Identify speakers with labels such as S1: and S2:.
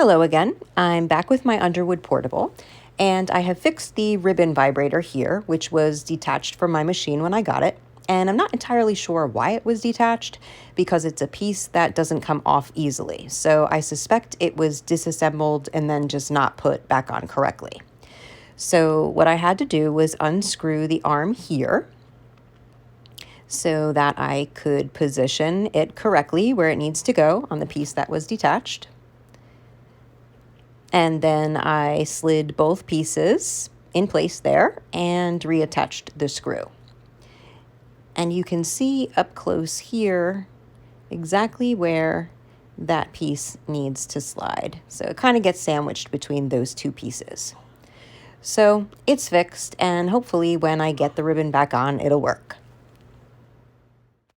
S1: Hello again. I'm back with my Underwood Portable, and I have fixed the ribbon vibrator here, which was detached from my machine when I got it. And I'm not entirely sure why it was detached, because it's a piece that doesn't come off easily. So I suspect it was disassembled and then just not put back on correctly. So what I had to do was unscrew the arm here so that I could position it correctly where it needs to go on the piece that was detached. And then I slid both pieces in place there and reattached the screw. And you can see up close here exactly where that piece needs to slide. So it kind of gets sandwiched between those two pieces. So it's fixed, and hopefully when I get the ribbon back on, it'll work.